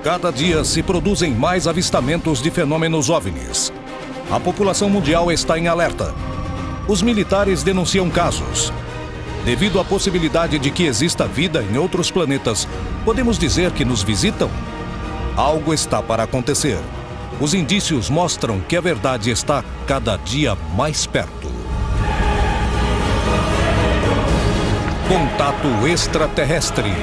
Cada dia se produzem mais avistamentos de fenômenos OVNIs. A população mundial está em alerta. Os militares denunciam casos. Devido à possibilidade de que exista vida em outros planetas, podemos dizer que nos visitam? Algo está para acontecer. Os indícios mostram que a verdade está cada dia mais perto. Contato extraterrestre.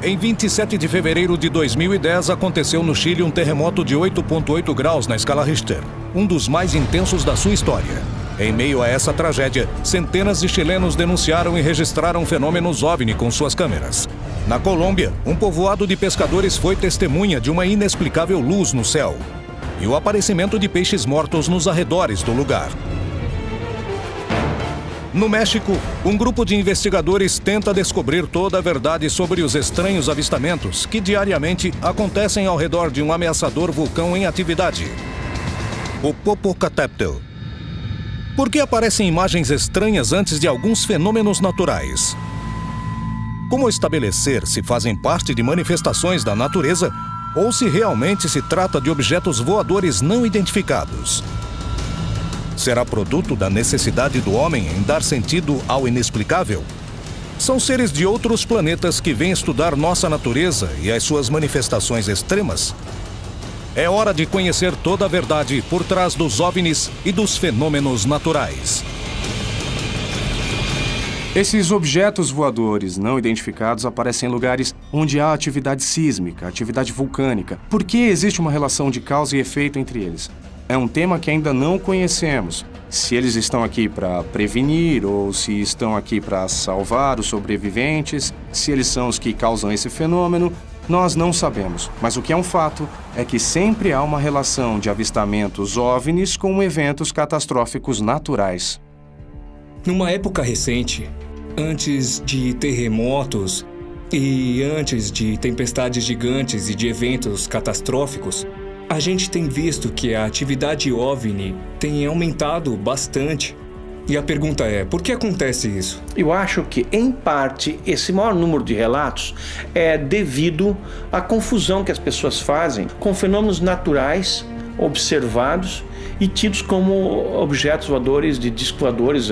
Em 27 de fevereiro de 2010, aconteceu no Chile um terremoto de 8,8 graus na escala Richter, um dos mais intensos da sua história. Em meio a essa tragédia, centenas de chilenos denunciaram e registraram fenômenos OVNI com suas câmeras. Na Colômbia, um povoado de pescadores foi testemunha de uma inexplicável luz no céu e o aparecimento de peixes mortos nos arredores do lugar. No México, um grupo de investigadores tenta descobrir toda a verdade sobre os estranhos avistamentos que diariamente acontecem ao redor de um ameaçador vulcão em atividade, o Popocatépetl. Por que aparecem imagens estranhas antes de alguns fenômenos naturais? Como estabelecer se fazem parte de manifestações da natureza ou se realmente se trata de objetos voadores não identificados? Será produto da necessidade do homem em dar sentido ao inexplicável? São seres de outros planetas que vêm estudar nossa natureza e as suas manifestações extremas? É hora de conhecer toda a verdade por trás dos OVNIs e dos fenômenos naturais. Esses objetos voadores não identificados aparecem em lugares onde há atividade sísmica, atividade vulcânica. Por que existe uma relação de causa e efeito entre eles? É um tema que ainda não conhecemos. Se eles estão aqui para prevenir ou se estão aqui para salvar os sobreviventes, se eles são os que causam esse fenômeno, nós não sabemos. Mas o que é um fato é que sempre há uma relação de avistamentos OVNIs com eventos catastróficos naturais. Numa época recente, antes de terremotos e antes de tempestades gigantes e de eventos catastróficos, a gente tem visto que a atividade OVNI tem aumentado bastante. E a pergunta é, por que acontece isso? Eu acho que, em parte, esse maior número de relatos é devido à confusão que as pessoas fazem com fenômenos naturais observados e tidos como objetos voadores de discos voadores,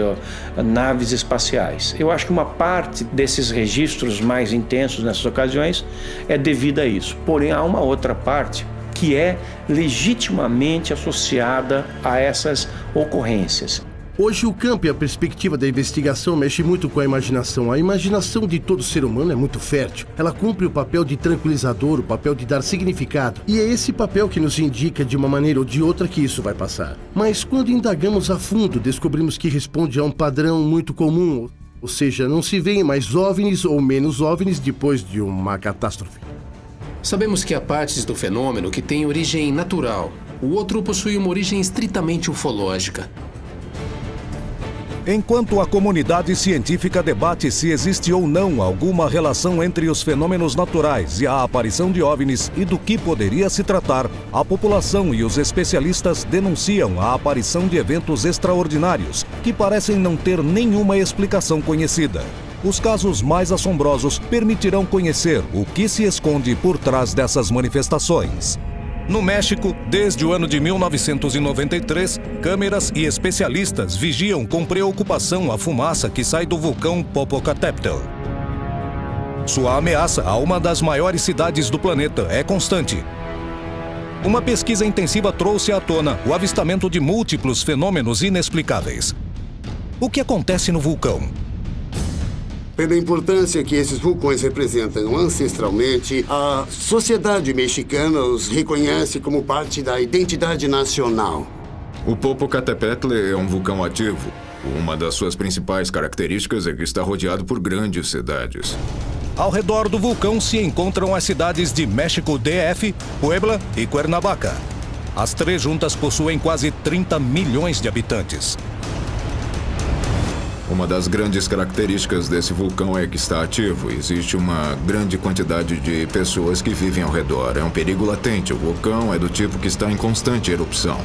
naves espaciais. Eu acho que uma parte desses registros mais intensos nessas ocasiões é devida a isso. Porém, há uma outra parte que é legitimamente associada a essas ocorrências. Hoje o campo e a perspectiva da investigação mexe muito com a imaginação. A imaginação de todo ser humano é muito fértil. Ela cumpre o papel de tranquilizador, o papel de dar significado. E é esse papel que nos indica de uma maneira ou de outra que isso vai passar. Mas quando indagamos a fundo, descobrimos que responde a um padrão muito comum. Ou seja, não se veem mais OVNIs ou menos OVNIs depois de uma catástrofe. Sabemos que há partes do fenômeno que têm origem natural. O outro possui uma origem estritamente ufológica. Enquanto a comunidade científica debate se existe ou não alguma relação entre os fenômenos naturais e a aparição de OVNIs e do que poderia se tratar, a população e os especialistas denunciam a aparição de eventos extraordinários que parecem não ter nenhuma explicação conhecida. Os casos mais assombrosos permitirão conhecer o que se esconde por trás dessas manifestações. No México, desde o ano de 1993, câmeras e especialistas vigiam com preocupação a fumaça que sai do vulcão Popocatépetl. Sua ameaça a uma das maiores cidades do planeta é constante. Uma pesquisa intensiva trouxe à tona o avistamento de múltiplos fenômenos inexplicáveis. O que acontece no vulcão? Pela importância que esses vulcões representam ancestralmente, a sociedade mexicana os reconhece como parte da identidade nacional. O Popocatépetl é um vulcão ativo. Uma das suas principais características é que está rodeado por grandes cidades. Ao redor do vulcão se encontram as cidades de México DF, Puebla e Cuernavaca. As três juntas possuem quase 30 milhões de habitantes. Uma das grandes características desse vulcão é que está ativo. Existe uma grande quantidade de pessoas que vivem ao redor. É um perigo latente. O vulcão é do tipo que está em constante erupção.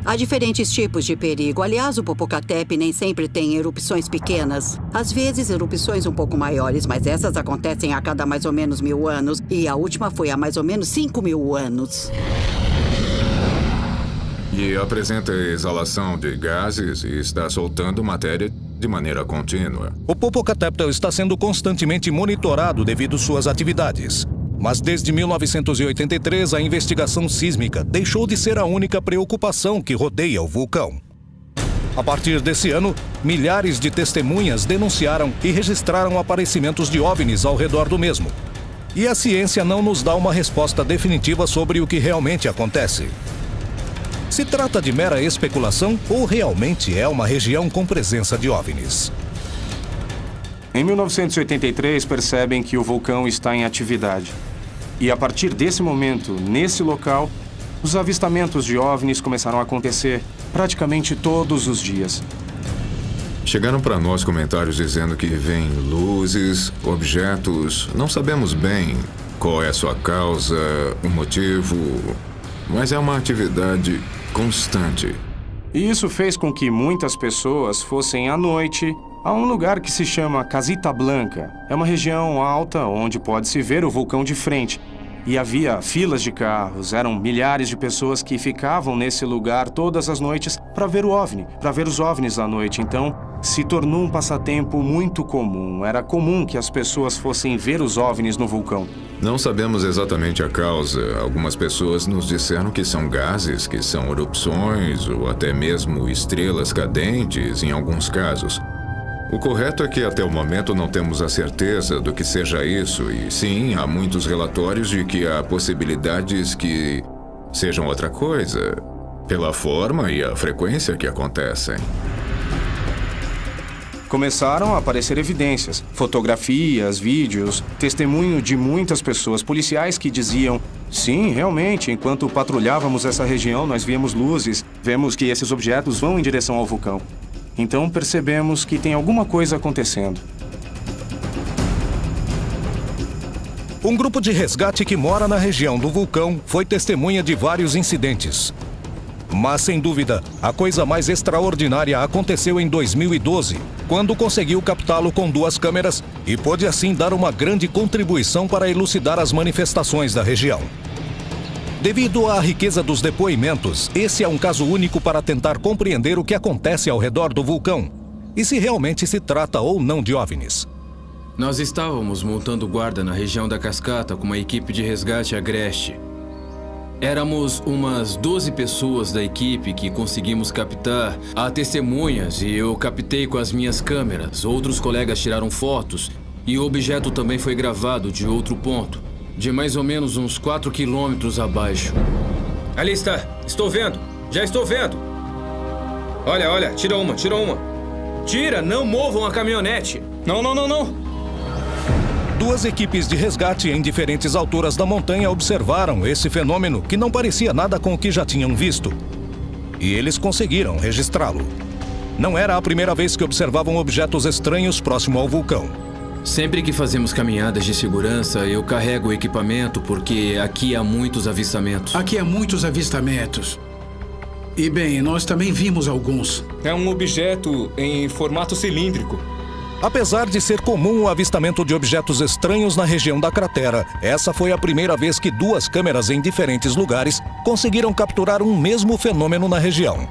Há diferentes tipos de perigo. Aliás, o Popocatépetl nem sempre tem erupções pequenas. Às vezes, erupções um pouco maiores, mas essas acontecem a cada mais ou menos 1000 anos. E a última foi há mais ou menos 5000 anos. E apresenta exalação de gases e está soltando matéria de maneira contínua. O Popocatépetl está sendo constantemente monitorado devido às suas atividades. Mas desde 1983, a investigação sísmica deixou de ser a única preocupação que rodeia o vulcão. A partir desse ano, milhares de testemunhas denunciaram e registraram aparecimentos de OVNIs ao redor do mesmo. E a ciência não nos dá uma resposta definitiva sobre o que realmente acontece. Se trata de mera especulação ou realmente é uma região com presença de OVNIs? Em 1983, percebem que o vulcão está em atividade. E a partir desse momento, nesse local, os avistamentos de OVNIs começaram a acontecer praticamente todos os dias. Chegaram para nós comentários dizendo que vêm luzes, objetos, não sabemos bem qual é a sua causa, o motivo, mas é uma atividade constante. E isso fez com que muitas pessoas fossem à noite a um lugar que se chama Casita Blanca. É uma região alta onde pode-se ver o vulcão de frente. E havia filas de carros, eram milhares de pessoas que ficavam nesse lugar todas as noites para ver o OVNI, para ver os OVNIs à noite. Então, se tornou um passatempo muito comum. Era comum que as pessoas fossem ver os OVNIs no vulcão. Não sabemos exatamente a causa. Algumas pessoas nos disseram que são gases, que são erupções ou até mesmo estrelas cadentes em alguns casos. O correto é que até o momento não temos a certeza do que seja isso, e sim, há muitos relatórios de que há possibilidades que sejam outra coisa, pela forma e a frequência que acontecem. Começaram a aparecer evidências, fotografias, vídeos, testemunho de muitas pessoas, policiais que diziam: sim, realmente, enquanto patrulhávamos essa região, nós víamos luzes, vemos que esses objetos vão em direção ao vulcão. Então percebemos que tem alguma coisa acontecendo. Um grupo de resgate que mora na região do vulcão foi testemunha de vários incidentes. Mas, sem dúvida, a coisa mais extraordinária aconteceu em 2012, quando conseguiu captá-lo com 2 câmeras e pôde assim dar uma grande contribuição para elucidar as manifestações da região. Devido à riqueza dos depoimentos, esse é um caso único para tentar compreender o que acontece ao redor do vulcão e se realmente se trata ou não de OVNIs. Nós estávamos montando guarda na região da cascata com uma equipe de resgate agreste. Éramos umas 12 pessoas da equipe que conseguimos captar. Há testemunhas e eu captei com as minhas câmeras. Outros colegas tiraram fotos e o objeto também foi gravado de outro ponto, de mais ou menos uns 4 quilômetros abaixo. Ali está. Estou vendo. Já estou vendo. Olha, tira uma. Tira, não movam a caminhonete. Não. 2 equipes de resgate em diferentes alturas da montanha observaram esse fenômeno que não parecia nada com o que já tinham visto. E eles conseguiram registrá-lo. Não era a primeira vez que observavam objetos estranhos próximo ao vulcão. Sempre que fazemos caminhadas de segurança, eu carrego o equipamento porque aqui há muitos avistamentos. Aqui há muitos avistamentos. E bem, nós também vimos alguns. É um objeto em formato cilíndrico. Apesar de ser comum o avistamento de objetos estranhos na região da cratera, essa foi a primeira vez que 2 câmeras em diferentes lugares conseguiram capturar um mesmo fenômeno na região.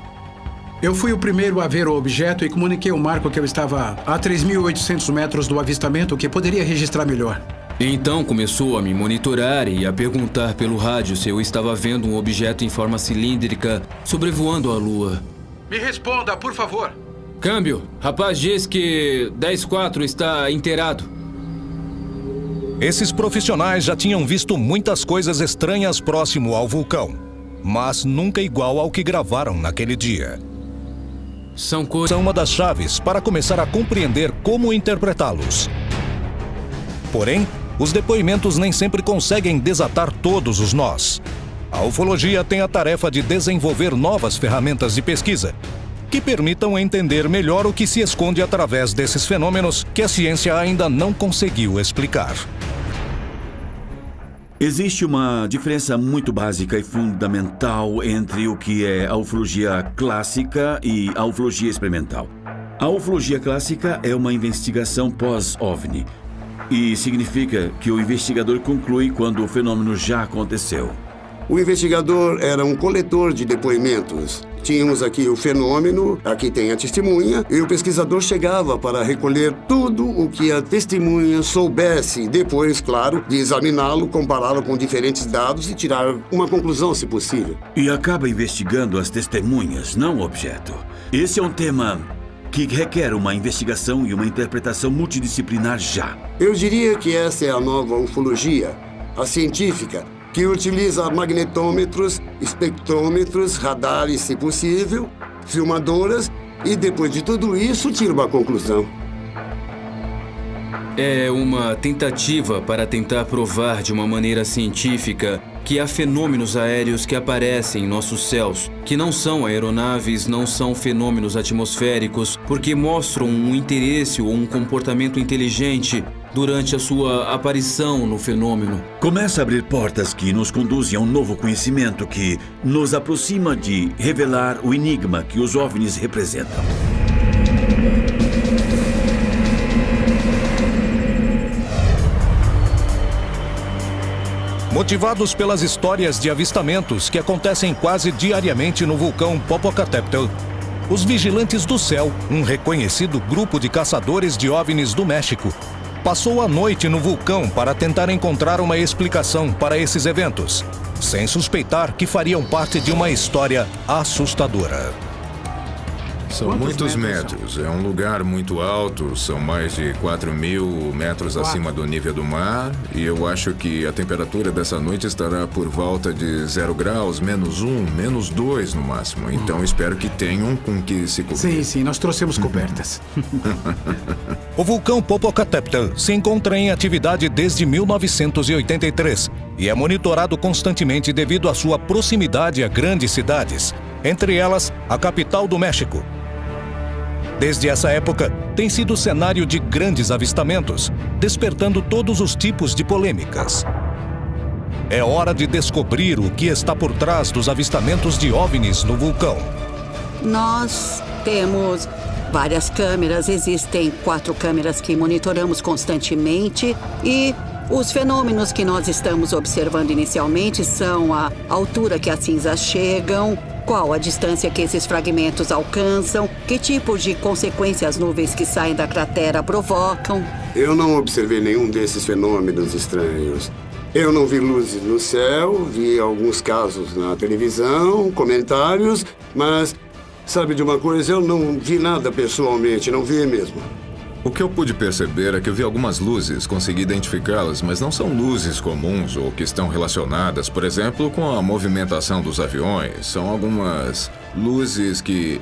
Eu fui o primeiro a ver o objeto e comuniquei ao Marco que eu estava a 3.800 metros do avistamento, que poderia registrar melhor. Então começou a me monitorar e a perguntar pelo rádio se eu estava vendo um objeto em forma cilíndrica sobrevoando a Lua. Me responda, por favor. Câmbio, rapaz diz que 10-4 está inteirado. Esses profissionais já tinham visto muitas coisas estranhas próximo ao vulcão, mas nunca igual ao que gravaram naquele dia. São uma das chaves para começar a compreender como interpretá-los. Porém, os depoimentos nem sempre conseguem desatar todos os nós. A ufologia tem a tarefa de desenvolver novas ferramentas de pesquisa que permitam entender melhor o que se esconde através desses fenômenos que a ciência ainda não conseguiu explicar. Existe uma diferença muito básica e fundamental entre o que é a ufologia clássica e a ufologia experimental. A ufologia clássica é uma investigação pós-OVNI e significa que o investigador conclui quando o fenômeno já aconteceu. O investigador era um coletor de depoimentos. Tínhamos aqui o fenômeno, aqui tem a testemunha, e o pesquisador chegava para recolher tudo o que a testemunha soubesse, depois, claro, de examiná-lo, compará-lo com diferentes dados e tirar uma conclusão, se possível. E acaba investigando as testemunhas, não o objeto. Esse é um tema que requer uma investigação e uma interpretação multidisciplinar já. Eu diria que essa é a nova ufologia, a científica, que utiliza magnetômetros, espectrômetros, radares, se possível, filmadoras, e depois de tudo isso, tira uma conclusão. É uma tentativa para tentar provar de uma maneira científica que há fenômenos aéreos que aparecem em nossos céus, que não são aeronaves, não são fenômenos atmosféricos, porque mostram um interesse ou um comportamento inteligente durante a sua aparição no fenômeno. Começa a abrir portas que nos conduzem a um novo conhecimento que nos aproxima de revelar o enigma que os OVNIs representam. Motivados pelas histórias de avistamentos que acontecem quase diariamente no vulcão Popocatépetl, os Vigilantes do Céu, um reconhecido grupo de caçadores de OVNIs do México, passou a noite no vulcão para tentar encontrar uma explicação para esses eventos, sem suspeitar que fariam parte de uma história assustadora. São muitos metros. É um lugar muito alto, são mais de 4.000 metros acima do nível do mar, e eu acho que a temperatura dessa noite estará por volta de 0 graus, -1, -2 no máximo. Então espero que tenham com que se cobrir. Sim, nós trouxemos cobertas. O vulcão Popocatépetl se encontra em atividade desde 1983 e é monitorado constantemente devido à sua proximidade a grandes cidades, entre elas a capital do México. Desde essa época, tem sido cenário de grandes avistamentos, despertando todos os tipos de polêmicas. É hora de descobrir o que está por trás dos avistamentos de OVNIs no vulcão. Nós temos várias câmeras, existem 4 câmeras que monitoramos constantemente e os fenômenos que nós estamos observando inicialmente são a altura que as cinzas chegam, qual a distância que esses fragmentos alcançam, que tipo de consequências as nuvens que saem da cratera provocam. Eu não observei nenhum desses fenômenos estranhos. Eu não vi luzes no céu, vi alguns casos na televisão, comentários, mas sabe de uma coisa? Eu não vi nada pessoalmente, não vi mesmo. O que eu pude perceber é que eu vi algumas luzes, consegui identificá-las, mas não são luzes comuns ou que estão relacionadas, por exemplo, com a movimentação dos aviões. São algumas luzes que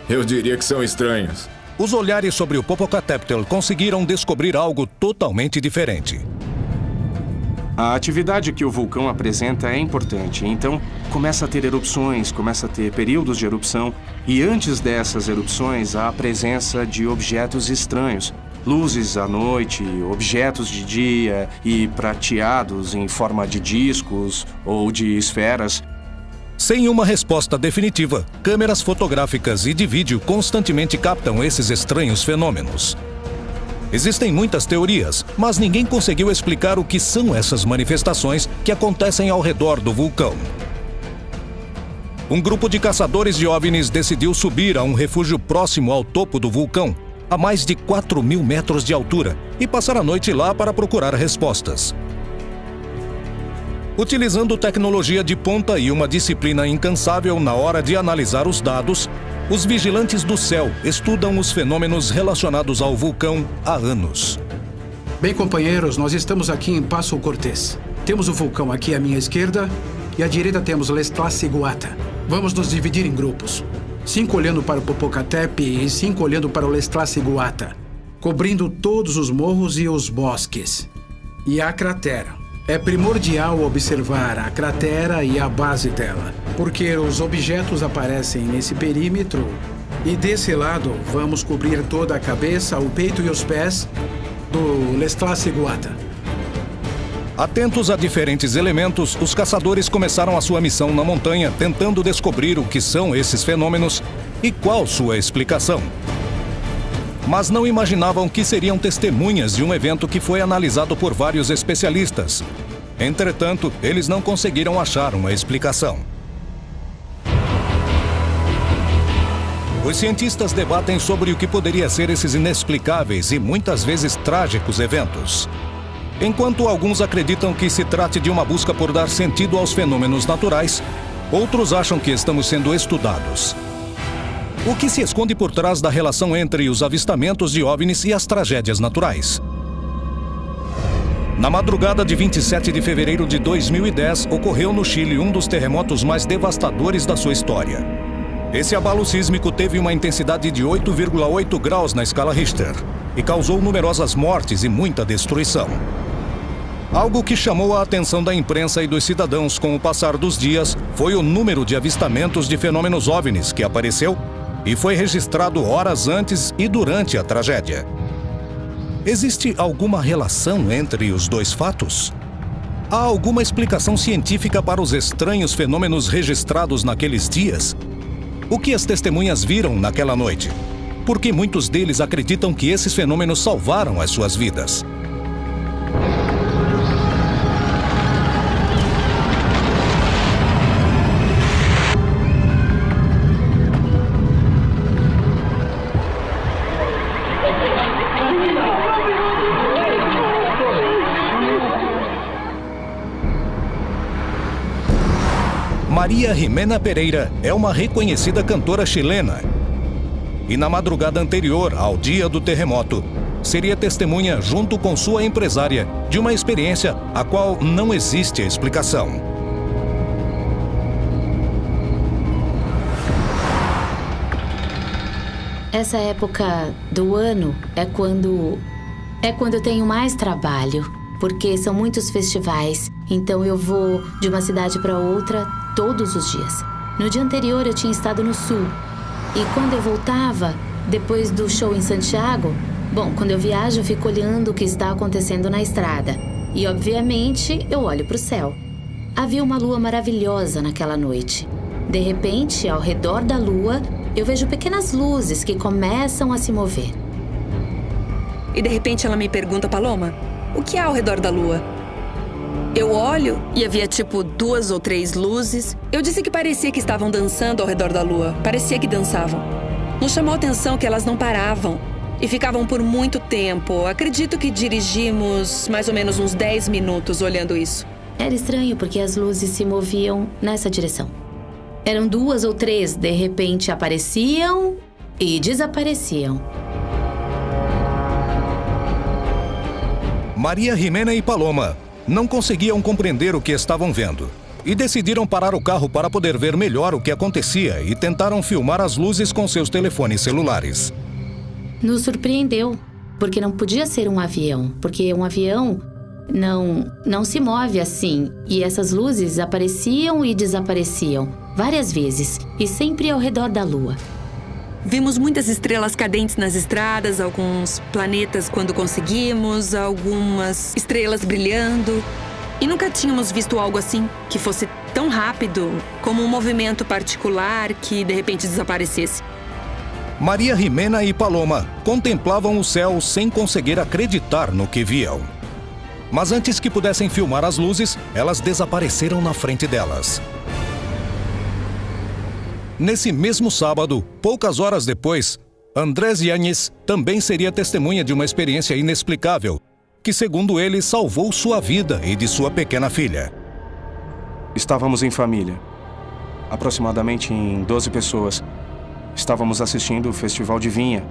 eu diria que são estranhas. Os olhares sobre o Popocatépetl conseguiram descobrir algo totalmente diferente. A atividade que o vulcão apresenta é importante, então começa a ter erupções, começa a ter períodos de erupção, e antes dessas erupções há a presença de objetos estranhos, luzes à noite, objetos de dia e prateados em forma de discos ou de esferas. Sem uma resposta definitiva, câmeras fotográficas e de vídeo constantemente captam esses estranhos fenômenos. Existem muitas teorias, mas ninguém conseguiu explicar o que são essas manifestações que acontecem ao redor do vulcão. Um grupo de caçadores de OVNIs decidiu subir a um refúgio próximo ao topo do vulcão, a mais de 4.000 metros de altura, e passar a noite lá para procurar respostas. Utilizando tecnologia de ponta e uma disciplina incansável na hora de analisar os dados, os Vigilantes do Céu estudam os fenômenos relacionados ao vulcão há anos. Bem, companheiros, nós estamos aqui em Paso Cortés. Temos o vulcão aqui à minha esquerda e à direita temos Lestlasiguata. Vamos nos dividir em grupos. 5 olhando para o Popocatépetl e 5 olhando para o Lestlasiguata, cobrindo todos os morros e os bosques. E a cratera. É primordial observar a cratera e a base dela, porque os objetos aparecem nesse perímetro e desse lado vamos cobrir toda a cabeça, o peito e os pés do Lestlasiguata. Atentos a diferentes elementos, os caçadores começaram a sua missão na montanha, tentando descobrir o que são esses fenômenos e qual sua explicação. Mas não imaginavam que seriam testemunhas de um evento que foi analisado por vários especialistas. Entretanto, eles não conseguiram achar uma explicação. Os cientistas debatem sobre o que poderia ser esses inexplicáveis e muitas vezes trágicos eventos. Enquanto alguns acreditam que se trate de uma busca por dar sentido aos fenômenos naturais, outros acham que estamos sendo estudados. O que se esconde por trás da relação entre os avistamentos de OVNIs e as tragédias naturais? Na madrugada de 27 de fevereiro de 2010, ocorreu no Chile um dos terremotos mais devastadores da sua história. Esse abalo sísmico teve uma intensidade de 8,8 graus na escala Richter e causou numerosas mortes e muita destruição. Algo que chamou a atenção da imprensa e dos cidadãos com o passar dos dias foi o número de avistamentos de fenômenos OVNIs que apareceu e foi registrado horas antes e durante a tragédia. Existe alguma relação entre os dois fatos? Há alguma explicação científica para os estranhos fenômenos registrados naqueles dias? O que as testemunhas viram naquela noite? Por que muitos deles acreditam que esses fenômenos salvaram as suas vidas? Maria Jimena Pereira é uma reconhecida cantora chilena. E na madrugada anterior ao dia do terremoto, seria testemunha, junto com sua empresária, de uma experiência a qual não existe explicação. Essa época do ano é quando eu tenho mais trabalho, porque são muitos festivais. Então eu vou de uma cidade para outra todos os dias. No dia anterior eu tinha estado no sul. E quando eu voltava, depois do show em Santiago, quando eu viajo eu fico olhando o que está acontecendo na estrada. E obviamente eu olho para o céu. Havia uma lua maravilhosa naquela noite. De repente, ao redor da lua, eu vejo pequenas luzes que começam a se mover. E de repente ela me pergunta, Paloma, o que há ao redor da lua? Eu olho e havia 2 ou 3 luzes. Eu disse que parecia que estavam dançando ao redor da lua. Parecia que dançavam. Nos chamou a atenção que elas não paravam e ficavam por muito tempo. Acredito que dirigimos mais ou menos uns 10 minutos olhando isso. Era estranho porque as luzes se moviam nessa direção. Eram 2 ou 3, de repente apareciam e desapareciam. Maria Jimena e Paloma não conseguiam compreender o que estavam vendo e decidiram parar o carro para poder ver melhor o que acontecia e tentaram filmar as luzes com seus telefones celulares. Nos surpreendeu, porque não podia ser um avião, porque um avião não se move assim. E essas luzes apareciam e desapareciam várias vezes e sempre ao redor da lua. Vimos muitas estrelas cadentes nas estradas, alguns planetas quando conseguimos, algumas estrelas brilhando. E nunca tínhamos visto algo assim, que fosse tão rápido, como um movimento particular que de repente desaparecesse. Maria Jimena e Paloma contemplavam o céu sem conseguir acreditar no que viam. Mas antes que pudessem filmar as luzes, elas desapareceram na frente delas. Nesse mesmo sábado, poucas horas depois, Andrés Yáñez também seria testemunha de uma experiência inexplicável, que, segundo ele, salvou sua vida e de sua pequena filha. Estávamos em família, aproximadamente em 12 pessoas. Estávamos assistindo o Festival de Vinha.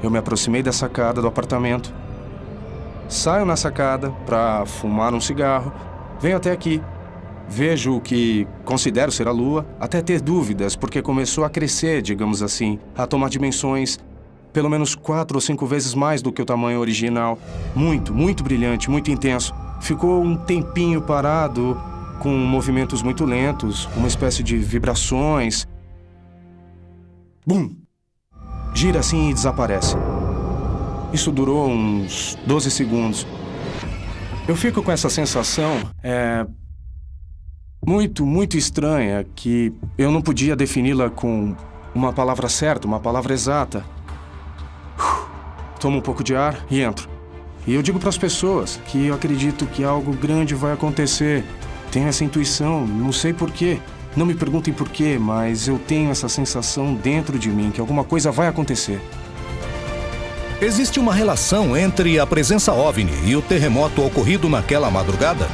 Eu me aproximei da sacada do apartamento. Saio na sacada para fumar um cigarro. Venho até aqui. Vejo o que considero ser a Lua, até ter dúvidas, porque começou a crescer, digamos assim, a tomar dimensões pelo menos 4 ou 5 vezes mais do que o tamanho original. Muito, muito brilhante, muito intenso. Ficou um tempinho parado, com movimentos muito lentos, uma espécie de vibrações. Bum! Gira assim e desaparece. Isso durou uns 12 segundos. Eu fico com essa sensação, muito estranha, que eu não podia defini-la com uma palavra certa, uma palavra exata. Tomo um pouco de ar e entro. E eu digo para as pessoas que eu acredito que algo grande vai acontecer. Tenho essa intuição, não sei porquê. Não me perguntem porquê, mas eu tenho essa sensação dentro de mim que alguma coisa vai acontecer. Existe uma relação entre a presença OVNI e o terremoto ocorrido naquela madrugada?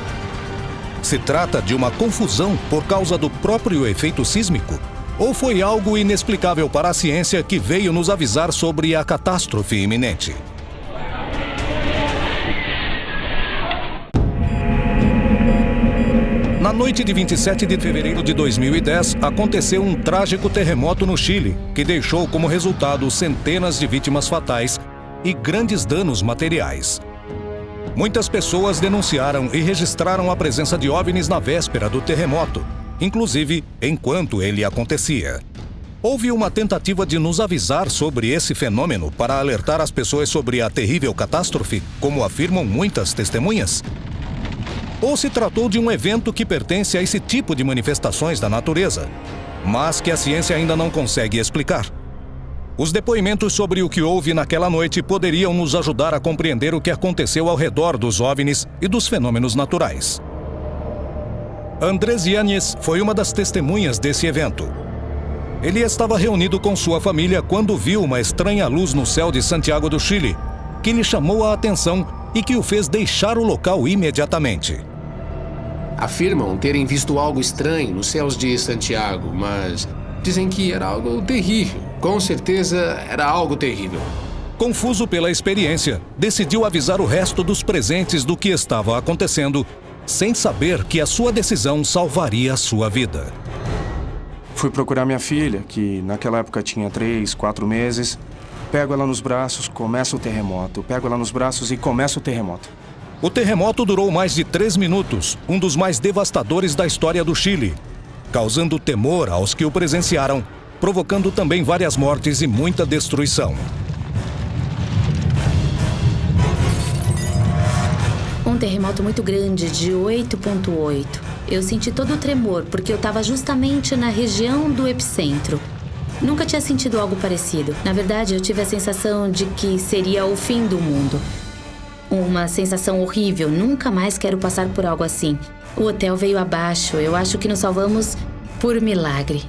Se trata de uma confusão por causa do próprio efeito sísmico? Ou foi algo inexplicável para a ciência que veio nos avisar sobre a catástrofe iminente? Na noite de 27 de fevereiro de 2010, aconteceu um trágico terremoto no Chile, que deixou como resultado centenas de vítimas fatais e grandes danos materiais. Muitas pessoas denunciaram e registraram a presença de OVNIs na véspera do terremoto, inclusive enquanto ele acontecia. Houve uma tentativa de nos avisar sobre esse fenômeno para alertar as pessoas sobre a terrível catástrofe, como afirmam muitas testemunhas? Ou se tratou de um evento que pertence a esse tipo de manifestações da natureza, mas que a ciência ainda não consegue explicar? Os depoimentos sobre o que houve naquela noite poderiam nos ajudar a compreender o que aconteceu ao redor dos OVNIs e dos fenômenos naturais. Andrés Yáñez foi uma das testemunhas desse evento. Ele estava reunido com sua família quando viu uma estranha luz no céu de Santiago do Chile, que lhe chamou a atenção e que o fez deixar o local imediatamente. Afirmam terem visto algo estranho nos céus de Santiago, mas dizem que era algo terrível. Com certeza era algo terrível. Confuso pela experiência, decidiu avisar o resto dos presentes do que estava acontecendo, sem saber que a sua decisão salvaria a sua vida. Fui procurar minha filha, que naquela época tinha 3, 4 meses. Pego ela nos braços, começa o terremoto. Pego ela nos braços e começa o terremoto. O terremoto durou mais de 3 minutos, um dos mais devastadores da história do Chile, causando temor aos que o presenciaram, provocando também várias mortes e muita destruição. Um terremoto muito grande, de 8,8. Eu senti todo o tremor, porque eu estava justamente na região do epicentro. Nunca tinha sentido algo parecido. Na verdade, eu tive a sensação de que seria o fim do mundo. Uma sensação horrível. Nunca mais quero passar por algo assim. O hotel veio abaixo. Eu acho que nos salvamos por milagre.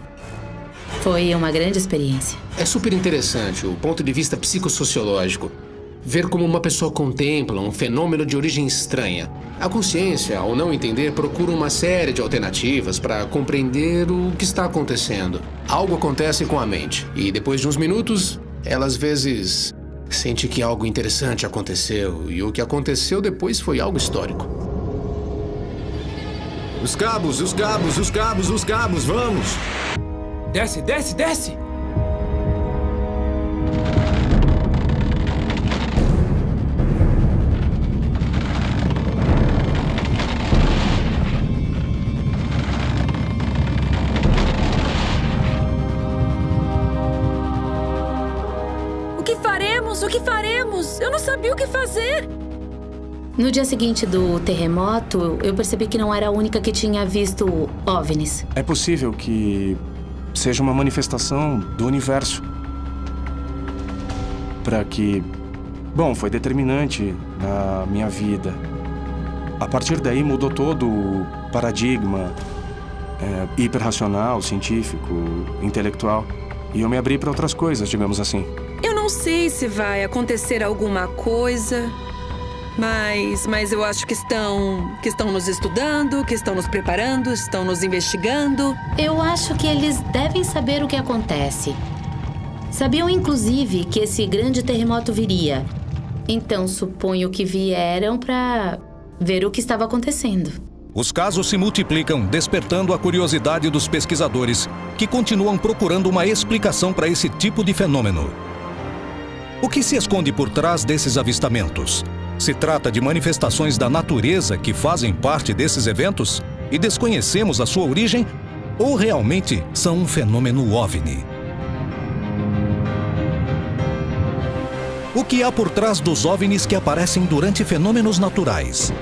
Foi uma grande experiência. É super interessante o ponto de vista psicossociológico. Ver como uma pessoa contempla um fenômeno de origem estranha. A consciência, ao não entender, procura uma série de alternativas para compreender o que está acontecendo. Algo acontece com a mente e depois de uns minutos, ela às vezes sente que algo interessante aconteceu e o que aconteceu depois foi algo histórico. Os cabos, vamos! Desce! O que faremos? Eu não sabia o que fazer. No dia seguinte do terremoto, eu percebi que não era a única que tinha visto OVNIs. É possível que seja uma manifestação do universo. Foi determinante na minha vida. A partir daí mudou todo o paradigma hiperracional, científico, intelectual. E eu me abri para outras coisas, digamos assim. Eu não sei se vai acontecer alguma coisa, mas eu acho que estão nos estudando, que estão nos preparando, estão nos investigando. Eu acho que eles devem saber o que acontece. Sabiam, inclusive, que esse grande terremoto viria. Então, suponho que vieram para ver o que estava acontecendo. Os casos se multiplicam, despertando a curiosidade dos pesquisadores, que continuam procurando uma explicação para esse tipo de fenômeno. O que se esconde por trás desses avistamentos? Se trata de manifestações da natureza que fazem parte desses eventos e desconhecemos a sua origem? Ou realmente são um fenômeno OVNI? O que há por trás dos OVNIs que aparecem durante fenômenos naturais?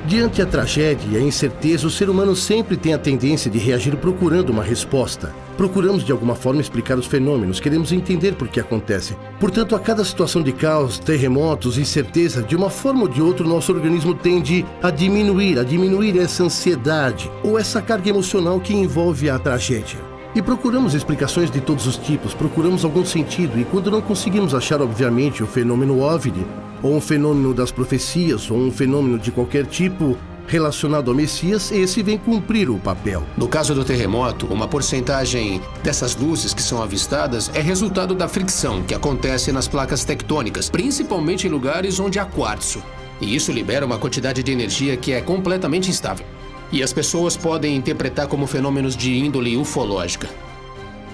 Diante a tragédia e a incerteza, o ser humano sempre tem a tendência de reagir procurando uma resposta. Procuramos de alguma forma explicar os fenômenos, queremos entender por que acontecem. Portanto, a cada situação de caos, terremotos, incerteza, de uma forma ou de outra, o nosso organismo tende a diminuir essa ansiedade ou essa carga emocional que envolve a tragédia. E procuramos explicações de todos os tipos, procuramos algum sentido, e quando não conseguimos achar, obviamente, o fenômeno OVNI, ou um fenômeno das profecias, ou um fenômeno de qualquer tipo relacionado ao Messias, esse vem cumprir o papel. No caso do terremoto, uma porcentagem dessas luzes que são avistadas é resultado da fricção que acontece nas placas tectônicas, principalmente em lugares onde há quartzo. E isso libera uma quantidade de energia que é completamente instável. E as pessoas podem interpretar como fenômenos de índole ufológica.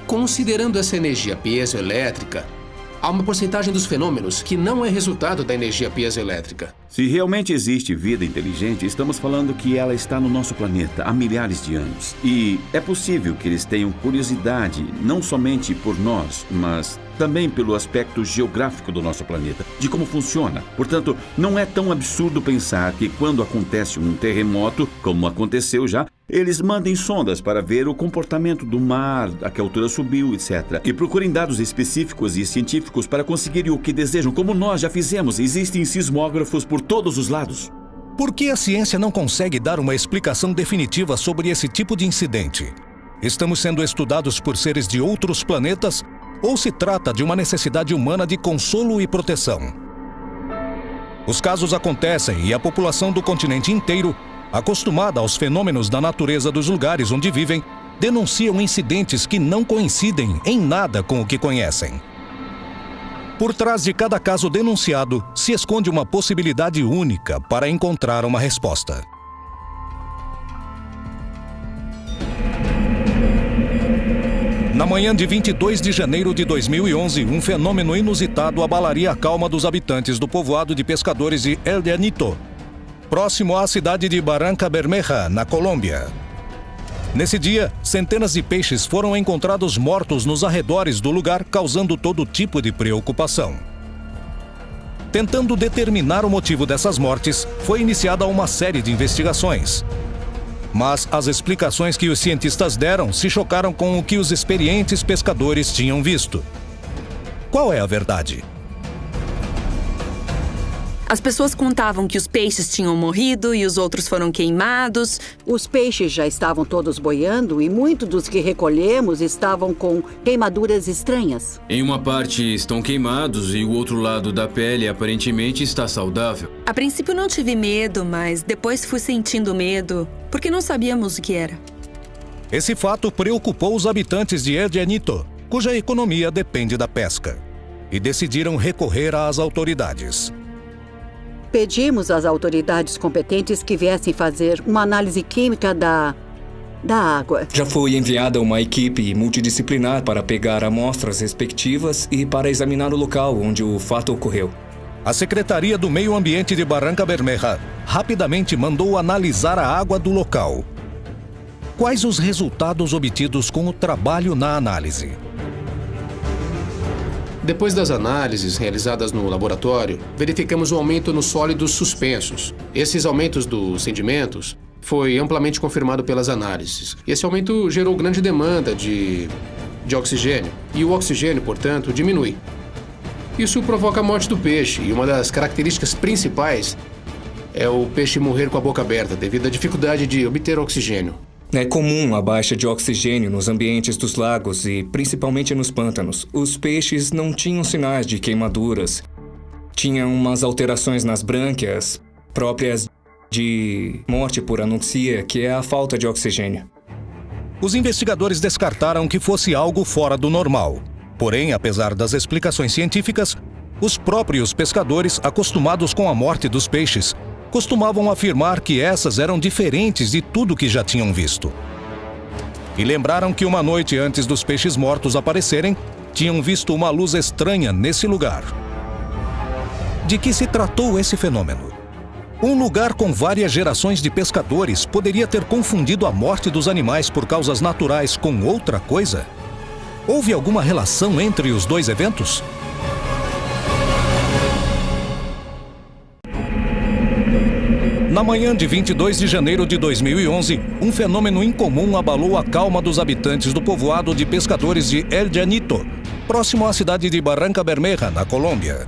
Considerando essa energia piezoelétrica, há uma porcentagem dos fenômenos que não é resultado da energia piezoelétrica. Se realmente existe vida inteligente, estamos falando que ela está no nosso planeta há milhares de anos. E é possível que eles tenham curiosidade, não somente por nós, mas também pelo aspecto geográfico do nosso planeta, de como funciona. Portanto, não é tão absurdo pensar que quando acontece um terremoto, como aconteceu já, eles mandem sondas para ver o comportamento do mar, a que altura subiu, etc. E procurem dados específicos e científicos para conseguirem o que desejam, como nós já fizemos. Existem sismógrafos por todos os lados. Por que a ciência não consegue dar uma explicação definitiva sobre esse tipo de incidente? Estamos sendo estudados por seres de outros planetas ou se trata de uma necessidade humana de consolo e proteção? Os casos acontecem e a população do continente inteiro, acostumada aos fenômenos da natureza dos lugares onde vivem, denunciam incidentes que não coincidem em nada com o que conhecem. Por trás de cada caso denunciado, se esconde uma possibilidade única para encontrar uma resposta. Na manhã de 22 de janeiro de 2011, um fenômeno inusitado abalaria a calma dos habitantes do povoado de pescadores de El Llanito, próximo à cidade de Barranca Bermeja, na Colômbia. Nesse dia, centenas de peixes foram encontrados mortos nos arredores do lugar, causando todo tipo de preocupação. Tentando determinar o motivo dessas mortes, foi iniciada uma série de investigações. Mas as explicações que os cientistas deram se chocaram com o que os experientes pescadores tinham visto. Qual é a verdade? As pessoas contavam que os peixes tinham morrido e os outros foram queimados. Os peixes já estavam todos boiando e muitos dos que recolhemos estavam com queimaduras estranhas. Em uma parte estão queimados e o outro lado da pele aparentemente está saudável. A princípio não tive medo, mas depois fui sentindo medo, porque não sabíamos o que era. Esse fato preocupou os habitantes de El Llanito, cuja economia depende da pesca, e decidiram recorrer às autoridades. Pedimos às autoridades competentes que viessem fazer uma análise química da água. Já foi enviada uma equipe multidisciplinar para pegar amostras respectivas e para examinar o local onde o fato ocorreu. A Secretaria do Meio Ambiente de Barranca Bermeja rapidamente mandou analisar a água do local. Quais os resultados obtidos com o trabalho na análise? Depois das análises realizadas no laboratório, verificamos um aumento nos sólidos suspensos. Esses aumentos dos sedimentos foi amplamente confirmado pelas análises. Esse aumento gerou grande demanda de oxigênio, e o oxigênio, portanto, diminui. Isso provoca a morte do peixe, e uma das características principais é o peixe morrer com a boca aberta, devido à dificuldade de obter oxigênio. É comum a baixa de oxigênio nos ambientes dos lagos e principalmente nos pântanos. Os peixes não tinham sinais de queimaduras. Tinham umas alterações nas brânquias próprias de morte por anoxia, que é a falta de oxigênio. Os investigadores descartaram que fosse algo fora do normal. Porém, apesar das explicações científicas, os próprios pescadores, acostumados com a morte dos peixes, costumavam afirmar que essas eram diferentes de tudo que já tinham visto. E lembraram que uma noite antes dos peixes mortos aparecerem, tinham visto uma luz estranha nesse lugar. De que se tratou esse fenômeno? Um lugar com várias gerações de pescadores poderia ter confundido a morte dos animais por causas naturais com outra coisa? Houve alguma relação entre os dois eventos? Na Na manhã de 22 de janeiro de 2011, um fenômeno incomum abalou a calma dos habitantes do povoado de pescadores de El Llanito, próximo à cidade de Barranca Bermeja, na Colômbia.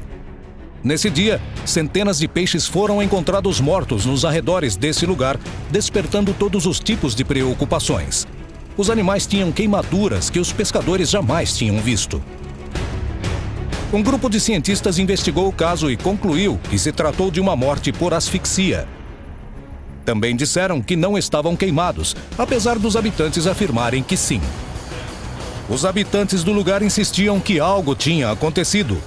Nesse dia, centenas de peixes foram encontrados mortos nos arredores desse lugar, despertando todos os tipos de preocupações. Os animais tinham queimaduras que os pescadores jamais tinham visto. Um grupo de cientistas investigou o caso e concluiu que se tratou de uma morte por asfixia. Também disseram que não estavam queimados, apesar dos habitantes afirmarem que sim. Os habitantes do lugar insistiam que algo tinha acontecido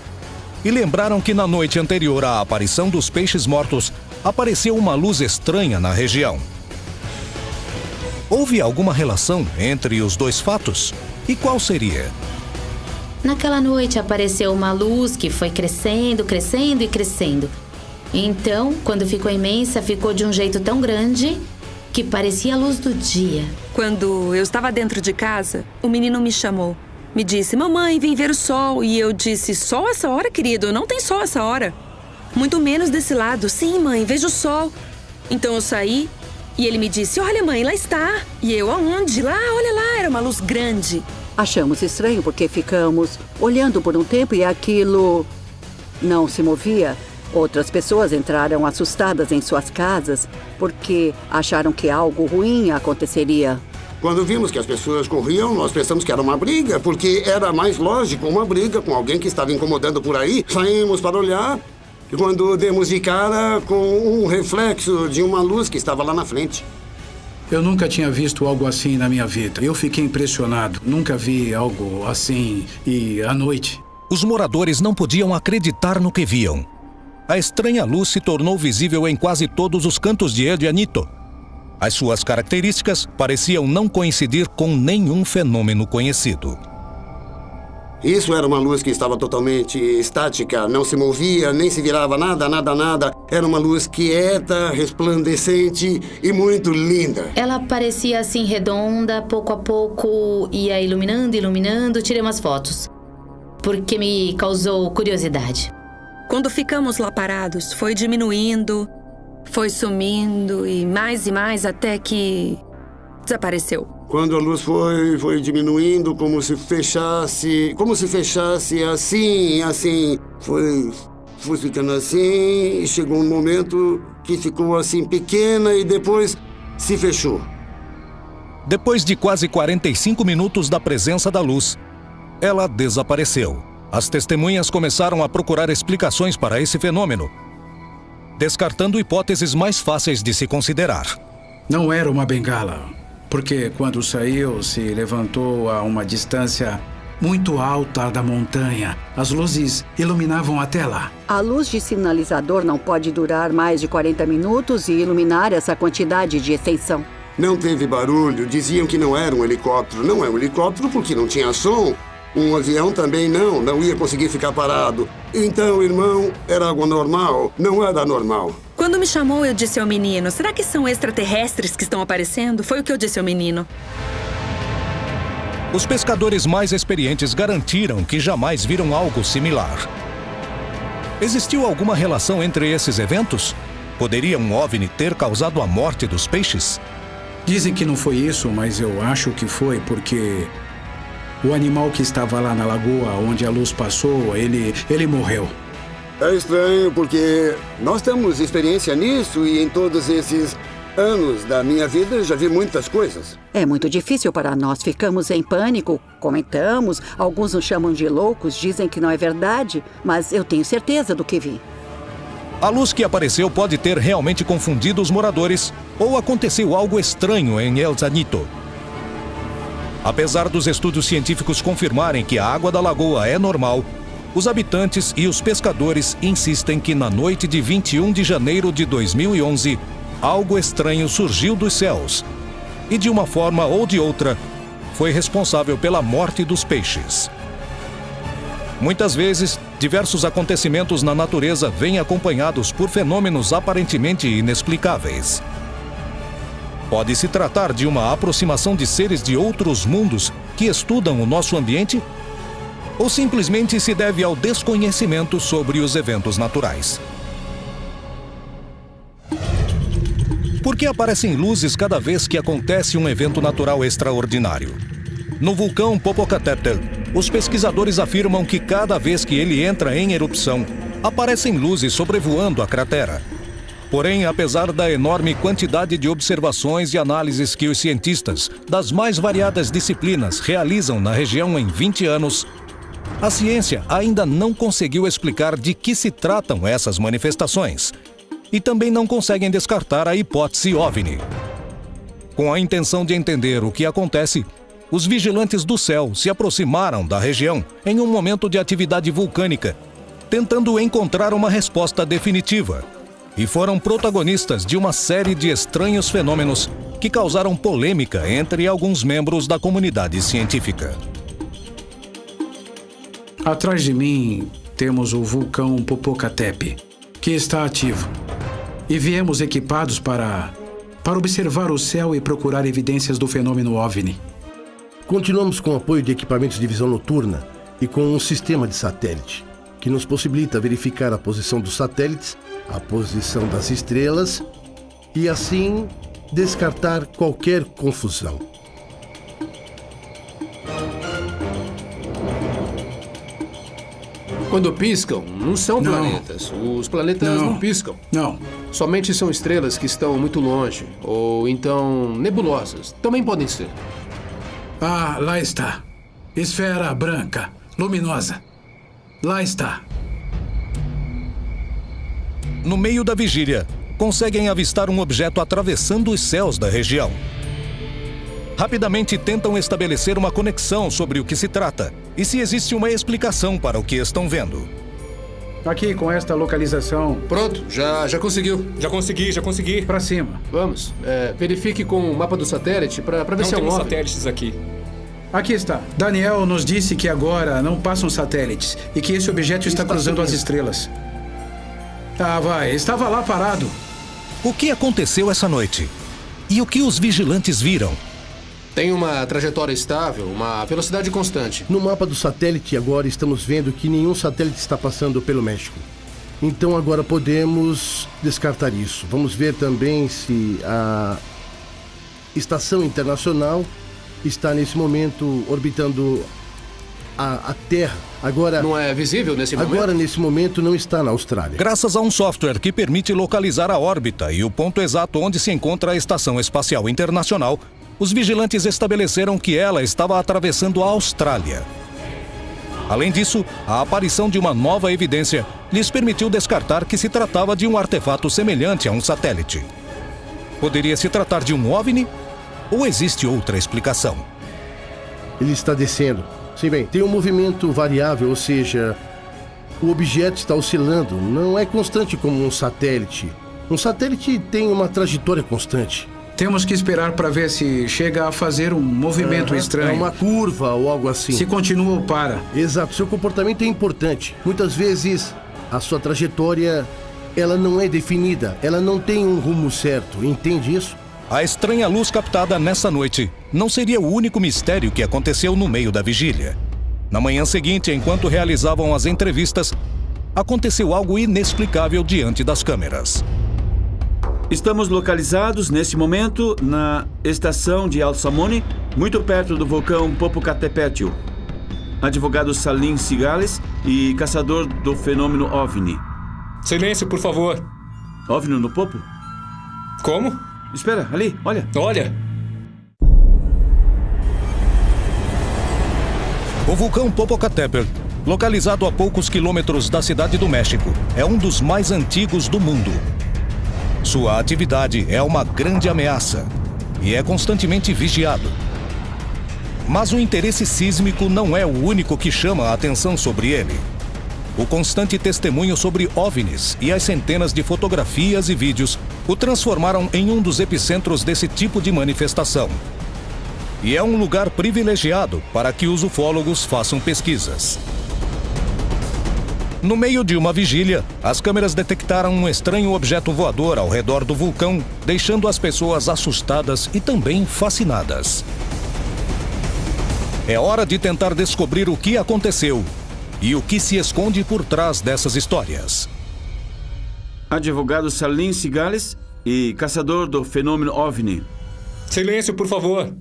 e lembraram que na noite anterior à aparição dos peixes mortos, apareceu uma luz estranha na região. Houve alguma relação entre os dois fatos? E qual seria? Naquela noite apareceu uma luz que foi crescendo, crescendo e crescendo. Então, quando ficou imensa, ficou de um jeito tão grande que parecia a luz do dia. Quando eu estava dentro de casa, o menino me chamou. Me disse, mamãe, vem ver o sol. E eu disse, sol essa hora, querido? Não tem sol essa hora. Muito menos desse lado. Sim, mãe, vejo o sol. Então eu saí e ele me disse, olha, mãe, lá está. E eu, aonde? Lá, olha lá, era uma luz grande. Achamos estranho porque ficamos olhando por um tempo e aquilo não se movia. Outras pessoas entraram assustadas em suas casas porque acharam que algo ruim aconteceria. Quando vimos que as pessoas corriam, nós pensamos que era uma briga, porque era mais lógico uma briga com alguém que estava incomodando por aí. Saímos para olhar e quando demos de cara com um reflexo de uma luz que estava lá na frente. Eu nunca tinha visto algo assim na minha vida. Eu fiquei impressionado. Nunca vi algo assim e à noite. Os moradores não podiam acreditar no que viam. A estranha luz se tornou visível em quase todos os cantos de El Llanito. As suas características pareciam não coincidir com nenhum fenômeno conhecido. Isso era uma luz que estava totalmente estática, não se movia, nem se virava nada. Era uma luz quieta, resplandecente e muito linda. Ela parecia assim redonda, pouco a pouco ia iluminando. Tirei umas fotos, porque me causou curiosidade. Quando ficamos lá parados, foi diminuindo, foi sumindo e mais até que desapareceu. Quando a luz foi diminuindo, como se fechasse assim. Foi ficando assim e chegou um momento que ficou assim pequena e depois se fechou. Depois de quase 45 minutos da presença da luz, ela desapareceu. As testemunhas começaram a procurar explicações para esse fenômeno, descartando hipóteses mais fáceis de se considerar. Não era uma bengala, porque quando saiu, se levantou a uma distância muito alta da montanha. As luzes iluminavam até lá. A luz de sinalizador não pode durar mais de 40 minutos e iluminar essa quantidade de extensão. Não teve barulho, diziam que não era um helicóptero. Não é um helicóptero porque não tinha som. Um avião também não ia conseguir ficar parado. Então, irmão, era algo normal, não era normal. Quando me chamou, eu disse ao menino, será que são extraterrestres que estão aparecendo? Foi o que eu disse ao menino. Os pescadores mais experientes garantiram que jamais viram algo similar. Existiu alguma relação entre esses eventos? Poderia um OVNI ter causado a morte dos peixes? Dizem que não foi isso, mas eu acho que foi porque o animal que estava lá na lagoa onde a luz passou, ele morreu. É estranho porque nós temos experiência nisso e em todos esses anos da minha vida já vi muitas coisas. É muito difícil para nós. Ficamos em pânico, comentamos, alguns nos chamam de loucos, dizem que não é verdade, mas eu tenho certeza do que vi. A luz que apareceu pode ter realmente confundido os moradores ou aconteceu algo estranho em El Llanito. Apesar dos estudos científicos confirmarem que a água da lagoa é normal, os habitantes e os pescadores insistem que na noite de 21 de janeiro de 2011, algo estranho surgiu dos céus e, de uma forma ou de outra, foi responsável pela morte dos peixes. Muitas vezes, diversos acontecimentos na natureza vêm acompanhados por fenômenos aparentemente inexplicáveis. Pode se tratar de uma aproximação de seres de outros mundos que estudam o nosso ambiente? Ou simplesmente se deve ao desconhecimento sobre os eventos naturais? Por que aparecem luzes cada vez que acontece um evento natural extraordinário? No vulcão Popocatépetl, os pesquisadores afirmam que cada vez que ele entra em erupção, aparecem luzes sobrevoando a cratera. Porém, apesar da enorme quantidade de observações e análises que os cientistas das mais variadas disciplinas realizam na região em 20 anos, a ciência ainda não conseguiu explicar de que se tratam essas manifestações e também não conseguem descartar a hipótese OVNI. Com a intenção de entender o que acontece, os vigilantes do céu se aproximaram da região em um momento de atividade vulcânica, tentando encontrar uma resposta definitiva. E foram protagonistas de uma série de estranhos fenômenos que causaram polêmica entre alguns membros da comunidade científica. Atrás de mim temos o vulcão Popocatépetl, que está ativo. E viemos equipados para observar o céu e procurar evidências do fenômeno OVNI. Continuamos com o apoio de equipamentos de visão noturna e com um sistema de satélite, que nos possibilita verificar a posição dos satélites, a posição das estrelas e, assim, descartar qualquer confusão. Quando piscam, não são planetas. Os planetas não piscam. Não. Somente são estrelas que estão muito longe, ou então nebulosas. Também podem ser. Ah, lá está. Esfera branca, luminosa. Lá está. No meio da vigília, conseguem avistar um objeto atravessando os céus da região. Rapidamente tentam estabelecer uma conexão sobre o que se trata e se existe uma explicação para o que estão vendo. Aqui, com esta localização... Pronto, já conseguiu. Já consegui. Pra cima. Vamos, verifique com o mapa do satélite pra ver se é um Não temos OVNI. satélites aqui. Aqui está. Daniel nos disse que agora não passam satélites e que esse objeto está cruzando as estrelas. Ah, vai. Estava lá parado. O que aconteceu essa noite? E o que os vigilantes viram? Tem uma trajetória estável, uma velocidade constante. No mapa do satélite, agora estamos vendo que nenhum satélite está passando pelo México. Então agora podemos descartar isso. Vamos ver também se a Estação Internacional está nesse momento orbitando a Terra. Agora, não é visível nesse momento? Agora, nesse momento, não está na Austrália. Graças a um software que permite localizar a órbita e o ponto exato onde se encontra a Estação Espacial Internacional, os vigilantes estabeleceram que ela estava atravessando a Austrália. Além disso, a aparição de uma nova evidência lhes permitiu descartar que se tratava de um artefato semelhante a um satélite. Poderia se tratar de um OVNI? Ou existe outra explicação? Ele está descendo. Sim, bem, tem um movimento variável, ou seja, o objeto está oscilando. Não é constante como um satélite. Um satélite tem uma trajetória constante. Temos que esperar para ver se chega a fazer um movimento estranho. É uma curva ou algo assim. Se continua ou para. Exato, seu comportamento é importante. Muitas vezes, a sua trajetória, ela não é definida. Ela não tem um rumo certo, entende isso? A estranha luz captada nessa noite não seria o único mistério que aconteceu no meio da vigília. Na manhã seguinte, enquanto realizavam as entrevistas, aconteceu algo inexplicável diante das câmeras. Estamos localizados, nesse momento, na estação de Alçamone, muito perto do vulcão Popocatépetl. Advogado Salim Cigales e caçador do fenômeno OVNI. Silêncio, por favor. OVNI no Popo? Como? Espera, ali, olha. Olha. O vulcão Popocatépetl, localizado a poucos quilômetros da cidade do México, é um dos mais antigos do mundo. Sua atividade é uma grande ameaça e é constantemente vigiado. Mas o interesse sísmico não é o único que chama a atenção sobre ele. O constante testemunho sobre OVNIs e as centenas de fotografias e vídeos o transformaram em um dos epicentros desse tipo de manifestação. E é um lugar privilegiado para que os ufólogos façam pesquisas. No meio de uma vigília, as câmeras detectaram um estranho objeto voador ao redor do vulcão, deixando as pessoas assustadas e também fascinadas. É hora de tentar descobrir o que aconteceu e o que se esconde por trás dessas histórias. Advogado Salim Cigales, E caçador do fenômeno OVNI. Silêncio, por favor.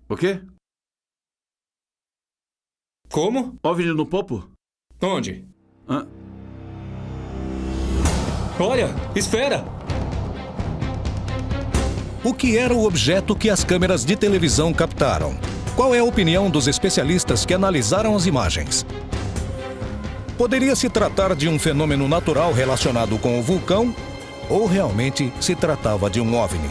O quê? Como? OVNI no popo? Onde? Hã? Olha, esfera! O que era o objeto que as câmeras de televisão captaram? Qual é a opinião dos especialistas que analisaram as imagens? Poderia se tratar de um fenômeno natural relacionado com o vulcão ou realmente se tratava de um OVNI?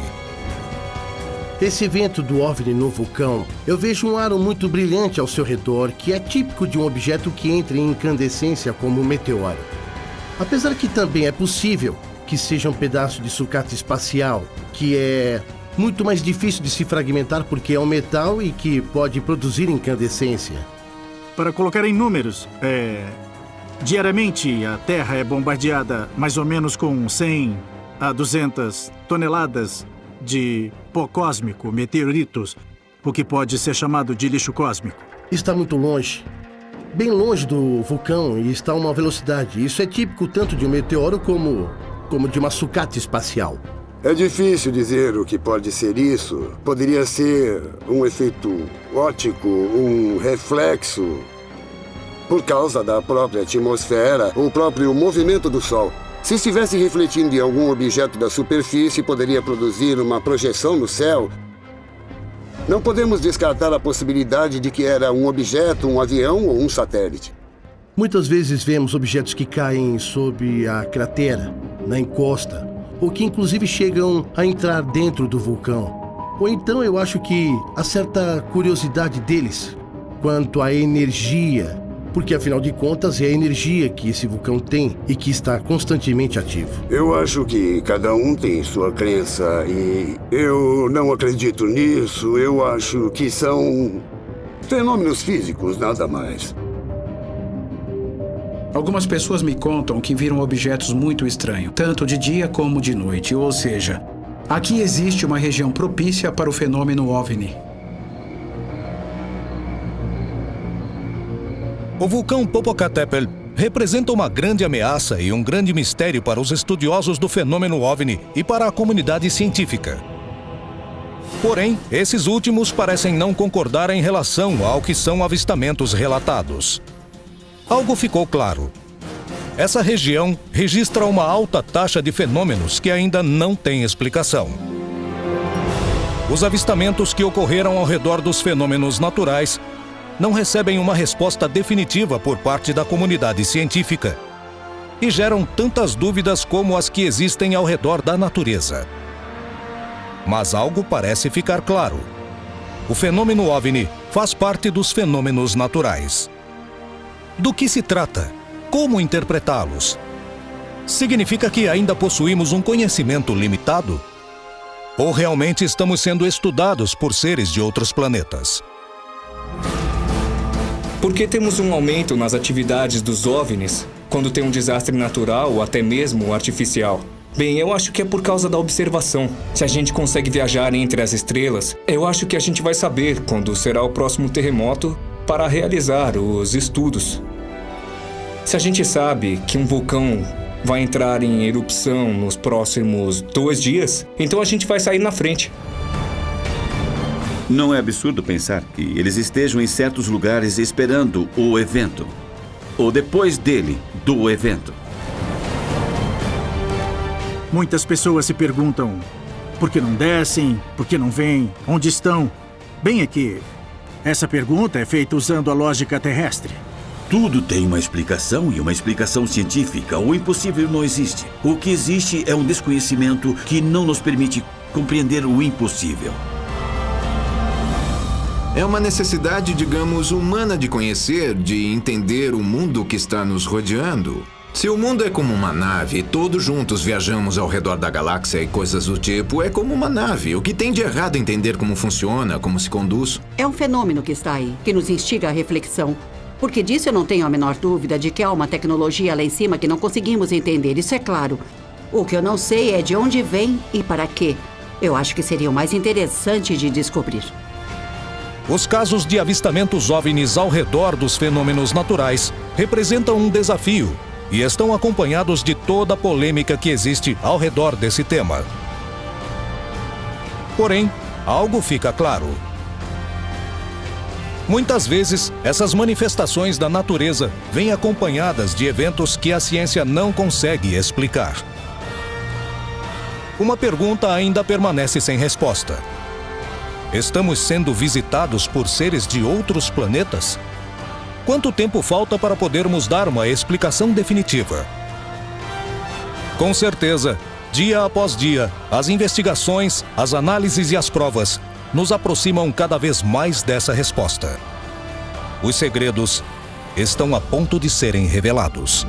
Esse evento do OVNI no vulcão, eu vejo um aro muito brilhante ao seu redor, que é típico de um objeto que entra em incandescência como um meteoro. Apesar que também é possível que seja um pedaço de sucata espacial, que é muito mais difícil de se fragmentar porque é um metal e que pode produzir incandescência. Para colocar em números, diariamente a Terra é bombardeada mais ou menos com 100 a 200 toneladas de pó cósmico, meteoritos, o que pode ser chamado de lixo cósmico. Está muito longe, bem longe do vulcão, e está a uma velocidade. Isso é típico tanto de um meteoro como de uma sucata espacial. É difícil dizer o que pode ser isso. Poderia ser um efeito óptico, um reflexo, por causa da própria atmosfera, o próprio movimento do Sol. Se estivesse refletindo em algum objeto da superfície, poderia produzir uma projeção no céu. Não podemos descartar a possibilidade de que era um objeto, um avião ou um satélite. Muitas vezes vemos objetos que caem sob a cratera, na encosta, ou que inclusive chegam a entrar dentro do vulcão. Ou então eu acho que há certa curiosidade deles quanto à energia, porque afinal de contas é a energia que esse vulcão tem e que está constantemente ativo. Eu acho que cada um tem sua crença e eu não acredito nisso. Eu acho que são fenômenos físicos, nada mais. Algumas pessoas me contam que viram objetos muito estranhos, tanto de dia como de noite. Ou seja, aqui existe uma região propícia para o fenômeno OVNI. O vulcão Popocatépetl representa uma grande ameaça e um grande mistério para os estudiosos do fenômeno OVNI e para a comunidade científica. Porém, esses últimos parecem não concordar em relação ao que são avistamentos relatados. Algo ficou claro. Essa região registra uma alta taxa de fenômenos que ainda não têm explicação. Os avistamentos que ocorreram ao redor dos fenômenos naturais não recebem uma resposta definitiva por parte da comunidade científica e geram tantas dúvidas como as que existem ao redor da natureza. Mas algo parece ficar claro. O fenômeno OVNI faz parte dos fenômenos naturais. Do que se trata? Como interpretá-los? Significa que ainda possuímos um conhecimento limitado? Ou realmente estamos sendo estudados por seres de outros planetas? Por que temos um aumento nas atividades dos OVNIs quando tem um desastre natural ou até mesmo artificial? Bem, eu acho que é por causa da observação. Se a gente consegue viajar entre as estrelas, eu acho que a gente vai saber quando será o próximo terremoto para realizar os estudos. Se a gente sabe que um vulcão vai entrar em erupção nos próximos 2 dias, então a gente vai sair na frente. Não é absurdo pensar que eles estejam em certos lugares esperando o evento, ou depois dele, do evento. Muitas pessoas se perguntam por que não descem, por que não vêm, onde estão. Bem aqui, essa pergunta é feita usando a lógica terrestre. Tudo tem uma explicação e uma explicação científica. O impossível não existe. O que existe é um desconhecimento que não nos permite compreender o impossível. É uma necessidade, digamos, humana de conhecer, de entender o mundo que está nos rodeando. Se o mundo é como uma nave e todos juntos viajamos ao redor da galáxia e coisas do tipo, é como uma nave. O que tem de errado em entender como funciona, como se conduz? É um fenômeno que está aí, que nos instiga à reflexão. Porque disso eu não tenho a menor dúvida de que há uma tecnologia lá em cima que não conseguimos entender, isso é claro. O que eu não sei é de onde vem e para quê. Eu acho que seria o mais interessante de descobrir. Os casos de avistamentos OVNIs ao redor dos fenômenos naturais representam um desafio e estão acompanhados de toda a polêmica que existe ao redor desse tema. Porém, algo fica claro. Muitas vezes, essas manifestações da natureza vêm acompanhadas de eventos que a ciência não consegue explicar. Uma pergunta ainda permanece sem resposta. Estamos sendo visitados por seres de outros planetas? Quanto tempo falta para podermos dar uma explicação definitiva? Com certeza, dia após dia, as investigações, as análises e as provas nos aproximam cada vez mais dessa resposta. Os segredos estão a ponto de serem revelados.